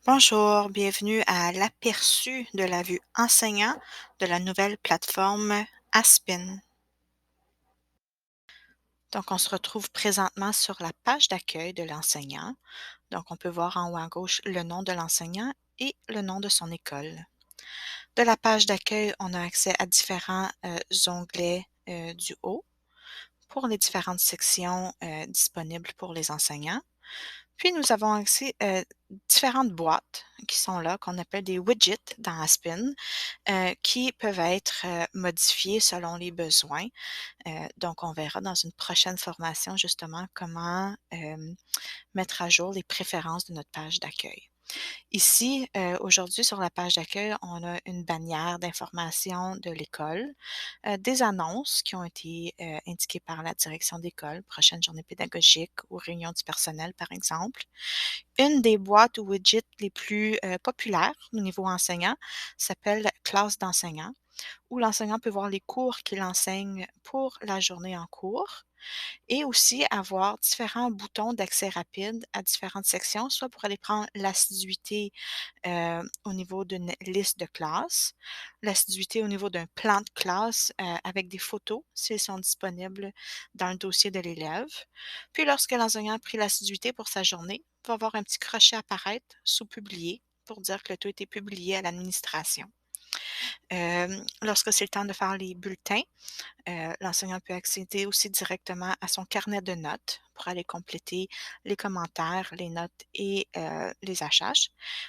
Bonjour, bienvenue à l'aperçu de la vue enseignant de la nouvelle plateforme Aspin. Donc, on se retrouve présentement sur la page d'accueil de l'enseignant. Donc, on peut voir en haut à gauche le nom de l'enseignant et le nom de son école. De la page d'accueil, on a accès à différents onglets du haut pour les différentes sections disponibles pour les enseignants. Puis nous avons accès différentes boîtes qui sont là, qu'on appelle des widgets dans Aspin, qui peuvent être modifiés selon les besoins. Donc, on verra dans une prochaine formation justement comment mettre à jour les préférences de notre page d'accueil. Ici, aujourd'hui, sur la page d'accueil, on a une bannière d'information de l'école, des annonces qui ont été indiquées par la direction d'école, prochaine journée pédagogique ou réunion du personnel, par exemple. Une des boîtes ou widgets les plus populaires au niveau enseignant s'appelle classe d'enseignant, où l'enseignant peut voir les cours qu'il enseigne pour la journée en cours et aussi avoir différents boutons d'accès rapide à différentes sections, soit pour aller prendre l'assiduité au niveau d'une liste de classe, l'assiduité au niveau d'un plan de classe avec des photos s'ils sont disponibles dans le dossier de l'élève. Puis lorsque l'enseignant a pris l'assiduité pour sa journée, il va avoir un petit crochet apparaître sous publier pour dire que le tout a été publié à l'administration. Lorsque c'est le temps de faire les bulletins, l'enseignant peut accéder aussi directement à son carnet de notes pour aller compléter les commentaires, les notes et les achaches.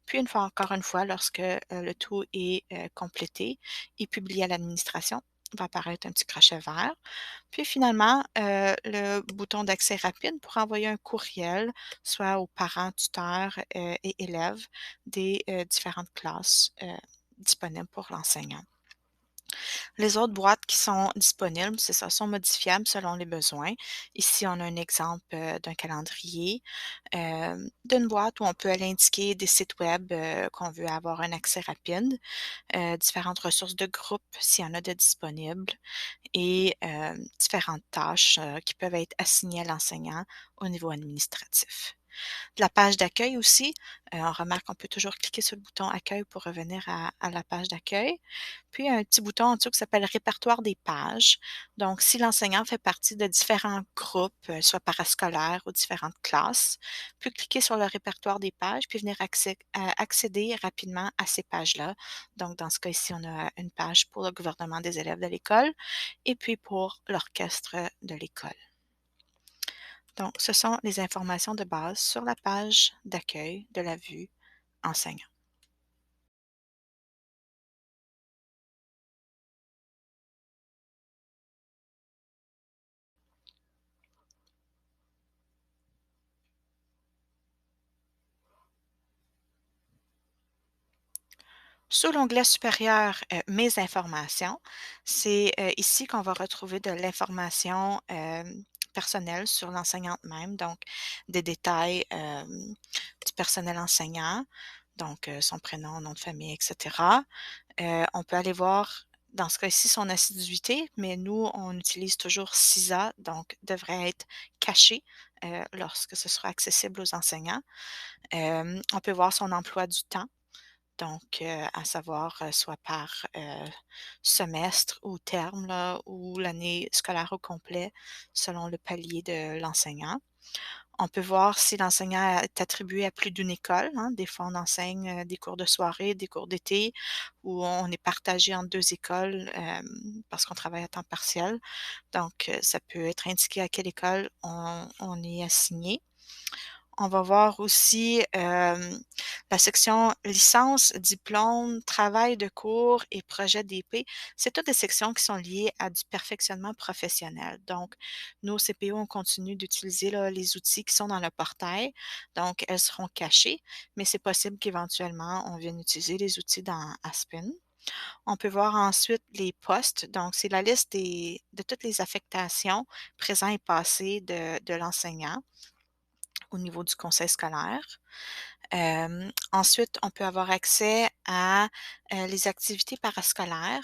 Puis encore une fois, lorsque le tout est complété et publié à l'administration, va apparaître un petit crochet vert. Puis finalement, le bouton d'accès rapide pour envoyer un courriel, soit aux parents, tuteurs et élèves des différentes classes disponibles pour l'enseignant. Les autres boîtes qui sont disponibles, c'est ça, sont modifiables selon les besoins. Ici, on a un exemple d'un calendrier, d'une boîte où on peut aller indiquer des sites web qu'on veut avoir un accès rapide, différentes ressources de groupe s'il y en a de disponibles et différentes tâches qui peuvent être assignées à l'enseignant au niveau administratif. De la page d'accueil aussi, on remarque qu'on peut toujours cliquer sur le bouton accueil pour revenir à la page d'accueil. Puis, il y a un petit bouton en dessous qui s'appelle répertoire des pages. Donc, si l'enseignant fait partie de différents groupes, soit parascolaires ou différentes classes, peut cliquer sur le répertoire des pages puis venir accéder rapidement à ces pages-là. Donc, dans ce cas ici, on a une page pour le gouvernement des élèves de l'école et puis pour l'orchestre de l'école. Donc, ce sont les informations de base sur la page d'accueil de la vue enseignant. Sous l'onglet supérieur, Mes informations, c'est ici qu'on va retrouver de l'information personnelle sur l'enseignante même, donc des détails du personnel enseignant, donc son prénom, nom de famille, etc. On peut aller voir, dans ce cas-ci, son assiduité, mais nous, on utilise toujours CISA, donc devrait être caché lorsque ce sera accessible aux enseignants. On peut voir son emploi du temps, donc à savoir soit par semestre ou terme, là, ou l'année scolaire au complet, selon le palier de l'enseignant. On peut voir si l'enseignant est attribué à plus d'une école, hein. Des fois, on enseigne, des cours de soirée, des cours d'été, ou on est partagé en 2 écoles, parce qu'on travaille à temps partiel. Donc, ça peut être indiqué à quelle école on est assigné. On va voir aussi, la section licence, diplôme, travail de cours et projet d'épée. C'est toutes des sections qui sont liées à du perfectionnement professionnel. Donc, nous, au CPO, on continue d'utiliser là, les outils qui sont dans le portail. Donc, elles seront cachées, mais c'est possible qu'éventuellement, on vienne utiliser les outils dans Aspen. On peut voir ensuite les postes. Donc, c'est la liste de toutes les affectations présents et passées de l'enseignant au niveau du conseil scolaire. Ensuite, on peut avoir accès à les activités parascolaires.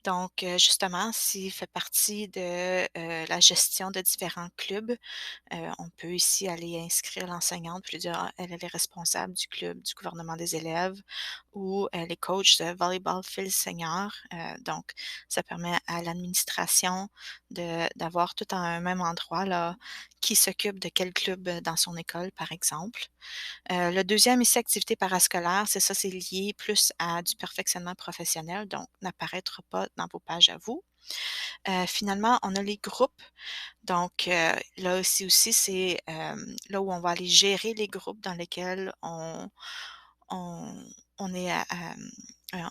Donc, justement, s'il fait partie de, la gestion de différents clubs, on peut ici aller inscrire l'enseignante puis lui dire: «Ah, elle est responsable du club du gouvernement des élèves» ou elle est coach de volleyball fil senior. Donc ça permet à l'administration d'avoir tout à un même endroit là, qui s'occupe de quel club, dans son école, par exemple. Le 2e ici, activité parascolaire, c'est ça, c'est lié plus à du perfectionnement professionnel, donc n'apparaîtra pas dans vos pages à vous. Finalement, on a les groupes. Donc, là aussi, c'est, là où on va aller gérer les groupes dans lesquels on on est,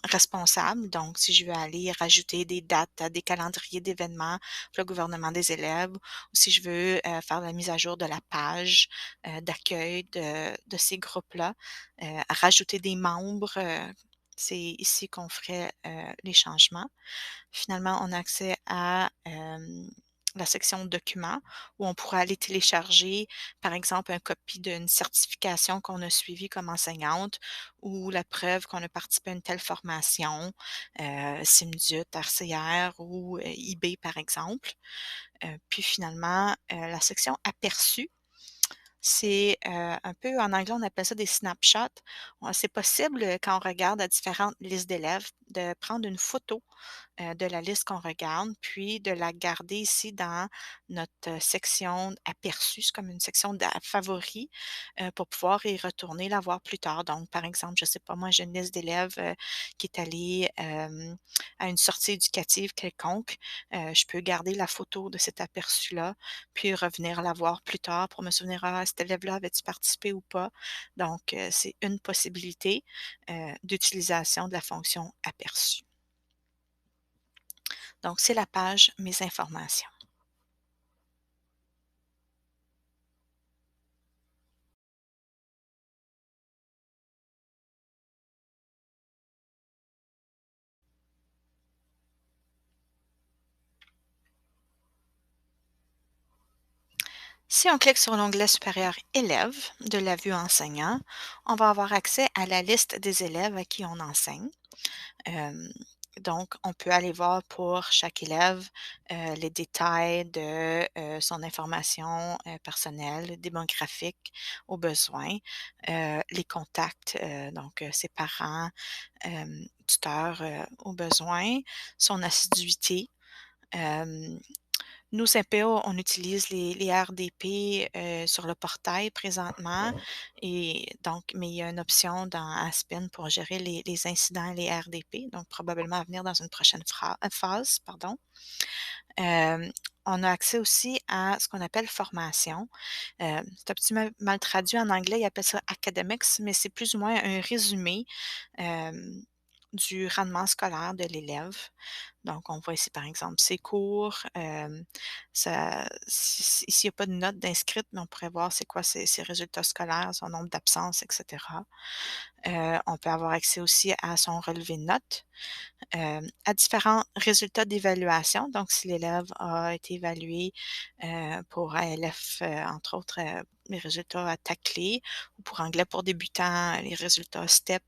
responsable. Donc, si je veux aller rajouter des dates à des calendriers d'événements pour le gouvernement des élèves ou si je veux, faire la mise à jour de la page, d'accueil de ces groupes-là, rajouter des membres, c'est ici qu'on ferait, les changements. Finalement, on a accès à, la section documents où on pourra aller télécharger, par exemple, une copie d'une certification qu'on a suivie comme enseignante ou la preuve qu'on a participé à une telle formation, SIMDUT, RCR ou, IB, par exemple. Puis finalement, la section aperçus, c'est, un peu en anglais, on appelle ça des snapshots. C'est possible, quand on regarde à différentes listes d'élèves, de prendre une photo de la liste qu'on regarde, puis de la garder ici dans notre, section aperçus. C'est comme une section favoris, pour pouvoir y retourner la voir plus tard. Donc, par exemple, je sais pas moi, j'ai une liste d'élèves, qui est allée, à une sortie éducative quelconque. Je peux garder la photo de cet aperçu-là, puis revenir la voir plus tard pour me souvenir: «Ah, cet élève-là, avait-tu participé ou pas?» Donc, c'est une possibilité, d'utilisation de la fonction aperçu. Donc, c'est la page Mes informations. Si on clique sur l'onglet supérieur Élèves de la vue enseignant, on va avoir accès à la liste des élèves à qui on enseigne. Hem, donc, on peut aller voir pour chaque élève, les détails de, son information, personnelle, démographique au besoin, les contacts, donc, ses parents, tuteurs, au besoin, son assiduité. Hem, Nous, CPO, on utilise les RDP, sur le portail présentement et donc mais il y a une option dans Aspen pour gérer les incidents et les RDP, donc probablement à venir dans une prochaine phase, pardon. Hem, on a accès aussi à ce qu'on appelle formation. C'est un petit mal traduit en anglais, ils appellent ça academics, mais c'est plus ou moins un résumé, hem, du rendement scolaire de l'élève. Donc, on voit ici, par exemple, ses cours, s'il n'y a pas de note d'inscrite, mais on pourrait voir c'est quoi ses résultats scolaires, son nombre d'absences, et cetera. On peut avoir accès aussi à son relevé de notes, à différents résultats d'évaluation. Donc, si l'élève a été évalué, pour ALF, entre autres, les résultats à tacler ou pour anglais pour débutants, les résultats STEP,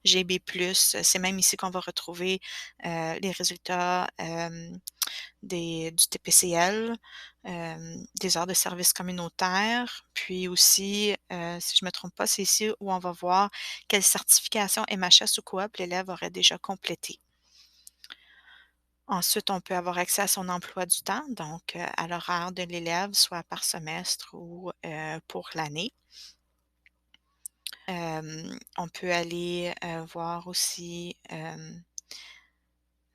GB+, c'est même ici qu'on va retrouver, les résultats, du TPCL, des heures de service communautaire, puis aussi, si je ne me trompe pas, c'est ici où on va voir quelle certification MHS ou coop l'élève aurait déjà complété. Ensuite, on peut avoir accès à son emploi du temps, donc à l'horaire de l'élève, soit par semestre ou pour l'année. On peut aller, voir aussi,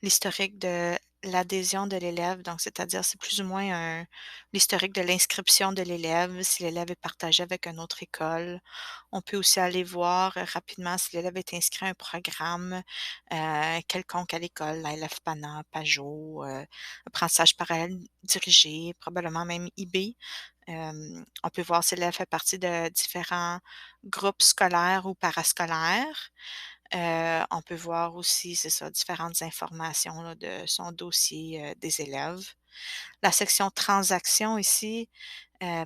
l'historique de l'adhésion de l'élève, donc c'est-à-dire c'est plus ou moins l'historique de l'inscription de l'élève, si l'élève est partagé avec une autre école. On peut aussi aller voir, rapidement si l'élève est inscrit à un programme, quelconque à l'école, la LF-PANA, PAJO, apprentissage parallèle dirigé, probablement même IB. On peut voir si l'élève fait partie de différents groupes scolaires ou parascolaires. On peut voir aussi, c'est ça, différentes informations là, de son dossier, des élèves. La section transactions ici,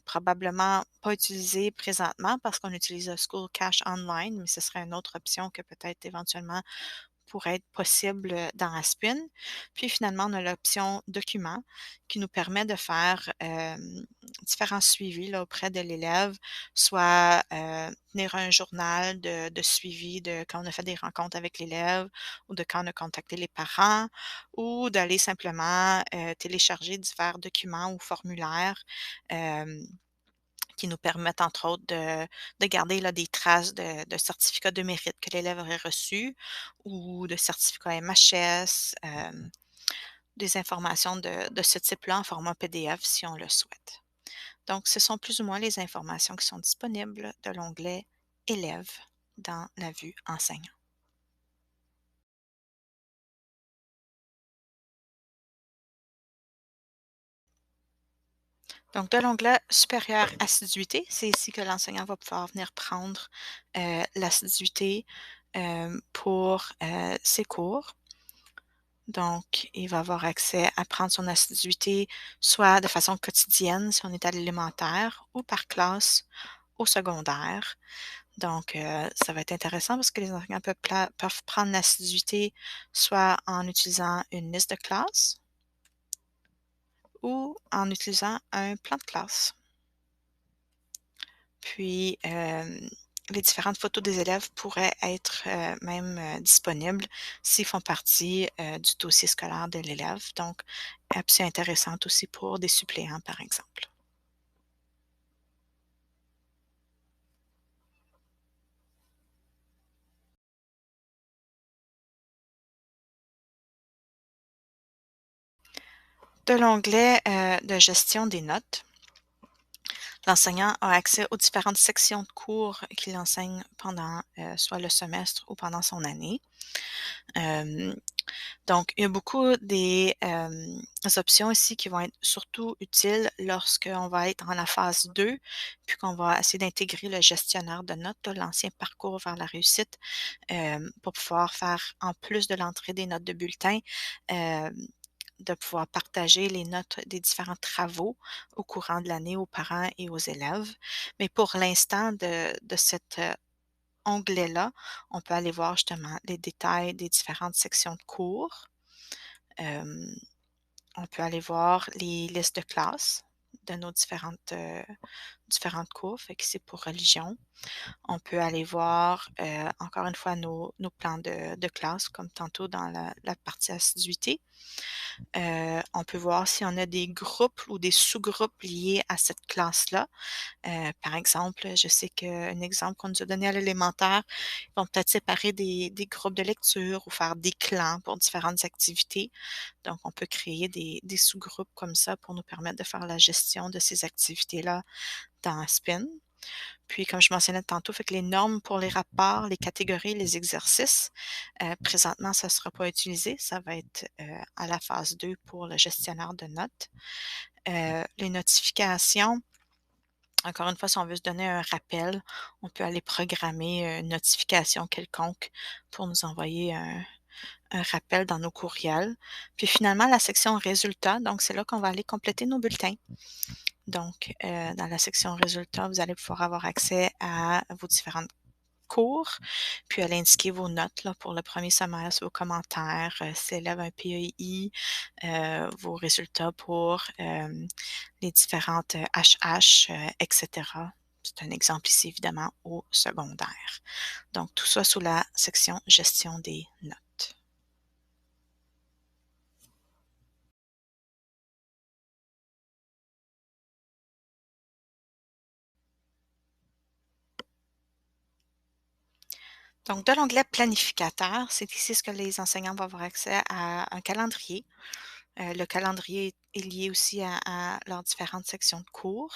probablement pas utilisée présentement parce qu'on utilise le School Cash Online, mais ce serait une autre option que peut-être éventuellement pourrait être possible, dans Aspin. Puis finalement, on a l'option documents qui nous permet de faire, différents suivis là, auprès de l'élève, soit, tenir un journal de suivi de quand on a fait des rencontres avec l'élève ou de quand on a contacté les parents ou d'aller simplement, télécharger divers documents ou formulaires, hem qui nous permettent, entre autres, de garder là, des traces de certificats de mérite que l'élève aurait reçus ou de certificats MHS, des informations de ce type-là en format PDF si on le souhaite. Donc, ce sont plus ou moins les informations qui sont disponibles de l'onglet Élèves dans la vue Enseignant. Donc, de l'onglet Supérieur assiduité, c'est ici que l'enseignant va pouvoir venir prendre l'assiduité pour ses cours. Donc, il va avoir accès à prendre son assiduité soit de façon quotidienne si on est à l'élémentaire ou par classe au secondaire. Donc, ça va être intéressant parce que les enseignants peuvent prendre l'assiduité soit en utilisant une liste de classe ou en utilisant un plan de classe. Puis, les différentes photos des élèves pourraient être, même, disponibles s'ils font partie, du dossier scolaire de l'élève, donc option intéressante aussi pour des suppléants, par exemple. De l'onglet, de gestion des notes, l'enseignant a accès aux différentes sections de cours qu'il enseigne pendant, soit le semestre ou pendant son année. Hem Donc, il y a beaucoup des options ici qui vont être surtout utiles lorsqu'on va être en la phase 2, puis qu'on va essayer d'intégrer le gestionnaire de notes, là, l'ancien parcours vers la réussite, pour pouvoir faire, en plus de l'entrée des notes de bulletin, hem, de pouvoir partager les notes des différents travaux au courant de l'année aux parents et aux élèves. Mais pour l'instant de cet, onglet-là, on peut aller voir justement les détails des différentes sections de cours. Hem, on peut aller voir les listes de classes de nos différentes cours, fait que c'est pour religion. On peut aller voir, encore une fois nos plans de classe comme tantôt dans la partie assiduité. On peut voir si on a des groupes ou des sous-groupes liés à cette classe-là. Par exemple, je sais qu'un exemple qu'on nous a donné à l'élémentaire, ils vont peut-être séparer des groupes de lecture ou faire des clans pour différentes activités. Donc, on peut créer des sous-groupes comme ça pour nous permettre de faire la gestion de ces activités-là dans Spin. Puis, comme je mentionnais tantôt, fait que les normes pour les rapports, les catégories, les exercices, présentement, ça ne sera pas utilisé. Ça va être à la phase 2 pour le gestionnaire de notes. Les notifications, encore une fois, si on veut se donner un rappel, on peut aller programmer une notification quelconque pour nous envoyer un rappel dans nos courriels. Puis finalement, la section résultats, donc c'est là qu'on va aller compléter nos bulletins. Donc, dans la section résultats, vous allez pouvoir avoir accès à vos différentes cours, puis aller indiquer vos notes là, pour le premier semestre, vos commentaires, si l'élève a un PEI, vos résultats pour les différentes HH, et cetera. C'est un exemple ici, évidemment, au secondaire. Donc, tout ça sous la section gestion des notes. Donc, de l'onglet planificateur, c'est ici ce que les enseignants vont avoir accès à un calendrier. Le calendrier est lié aussi à leurs différentes sections de cours.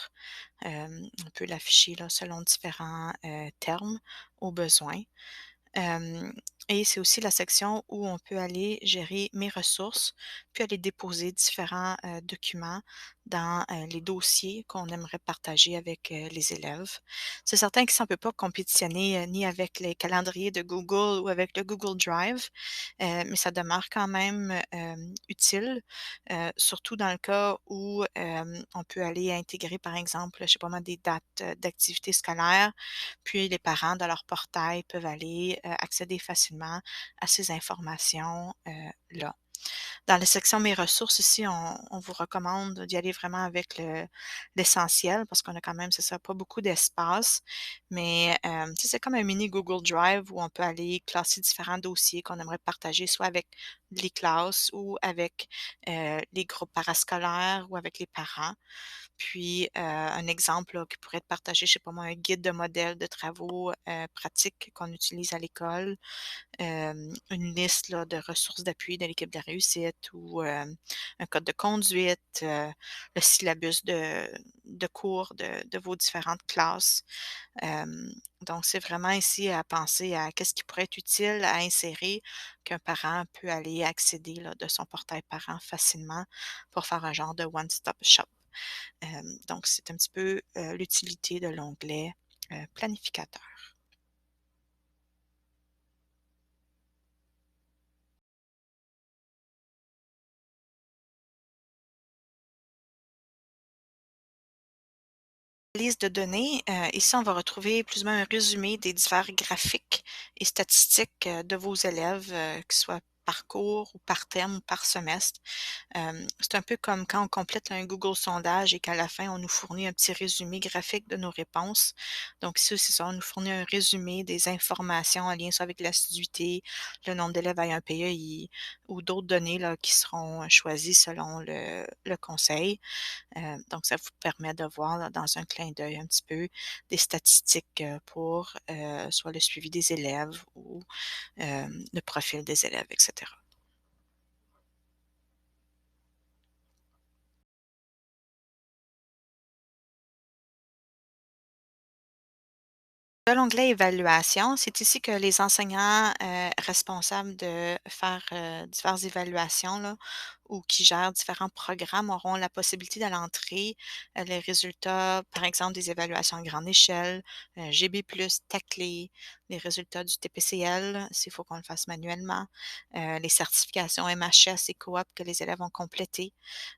On peut l'afficher là, selon différents termes au besoin. Hem et c'est aussi la section où on peut aller gérer mes ressources, puis aller déposer différents documents dans, les dossiers qu'on aimerait partager avec, les élèves. C'est certain que ça on peut pas compétitionner, ni avec les calendriers de Google ou avec le Google Drive, mais ça demeure quand même, utile, surtout dans le cas où, on peut aller intégrer, par exemple, je sais pas moi, des dates, d'activités scolaires, puis les parents, de leur portail, peuvent aller, accéder facilement à ces informations, là. Dans la section «Mes ressources» ici, on vous recommande d'y aller vraiment avec l'essentiel parce qu'on a quand même, c'est ça, pas beaucoup d'espace. Mais, tu sais, c'est comme un mini Google Drive où on peut aller classer différents dossiers qu'on aimerait partager, soit avec les classes ou avec, les groupes parascolaires ou avec les parents. Puis, un exemple là, qui pourrait être partagé, je sais pas moi, un guide de modèle de travaux, pratiques qu'on utilise à l'école, une liste là, de ressources d'appui de l'équipe de réussite ou, un code de conduite, le syllabus de cours de vos différentes classes. Donc c'est vraiment ici à penser à qu'est-ce qui pourrait être utile à insérer, qu'un parent peut aller accéder là, de son portail parent facilement pour faire un genre de one stop shop. Donc c'est un petit peu, l'utilité de l'onglet, planificateur. Liste de données, ici, on va retrouver plus ou moins un résumé des divers graphiques et statistiques, de vos élèves, qu'ils soient par cours ou par thème ou par semestre. C'est un peu comme quand on complète un Google sondage et qu'à la fin, on nous fournit un petit résumé graphique de nos réponses. Donc ici, c'est ça, on nous fournit un résumé des informations en lien soit avec l'assiduité, le nombre d'élèves à un PEI ou d'autres données là, qui seront choisies selon le conseil. Donc ça vous permet de voir là, dans un clin d'œil un petit peu des statistiques, pour, soit le suivi des élèves ou, le profil des élèves et cetera. De l'onglet évaluation, c'est ici que les enseignants, responsables de faire, diverses évaluations là, ou qui gèrent différents programmes auront la possibilité d'aller entrer, les résultats, par exemple, des évaluations à grande échelle, GB+, TACLÉ, les résultats du TPCL, s'il faut qu'on le fasse manuellement, les certifications MHS et coop que les élèves ont complétées,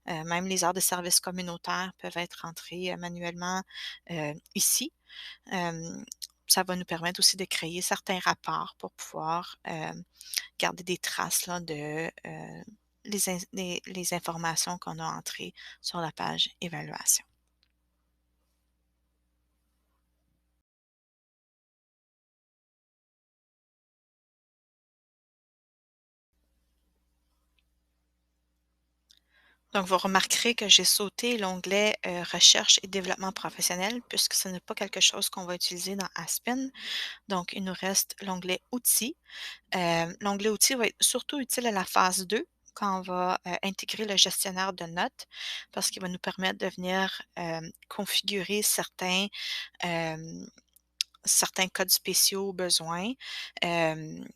même les heures de service communautaire peuvent être entrées, manuellement, ici. Hem, Ça va nous permettre aussi de créer certains rapports pour pouvoir, garder des traces là de, les informations qu'on a entrées sur la page évaluation. Donc vous remarquerez que j'ai sauté l'onglet, recherche et développement professionnel puisque ce n'est pas quelque chose qu'on va utiliser dans Aspen. Donc il nous reste l'onglet outils. L'onglet outils va être surtout utile à la phase 2 quand on va, intégrer le gestionnaire de notes parce qu'il va nous permettre de venir, configurer hem, certains codes spéciaux au besoin, hem,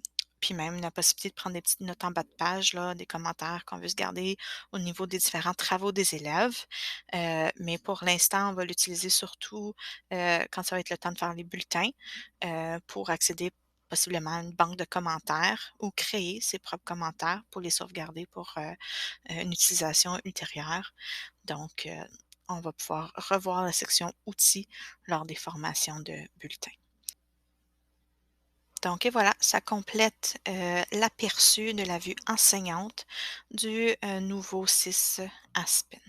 puis même la possibilité de prendre des petites notes en bas de page là, des commentaires qu'on veut se garder au niveau des différents travaux des élèves. Mais pour l'instant, on va l'utiliser surtout, quand ça va être le temps de faire les bulletins, pour accéder possiblement à une banque de commentaires ou créer ses propres commentaires pour les sauvegarder pour, une utilisation ultérieure. Donc, on va pouvoir revoir la section outils lors des formations de bulletins. Donc et voilà, ça complète, l'aperçu de la vue enseignante du, nouveau 6 Aspen.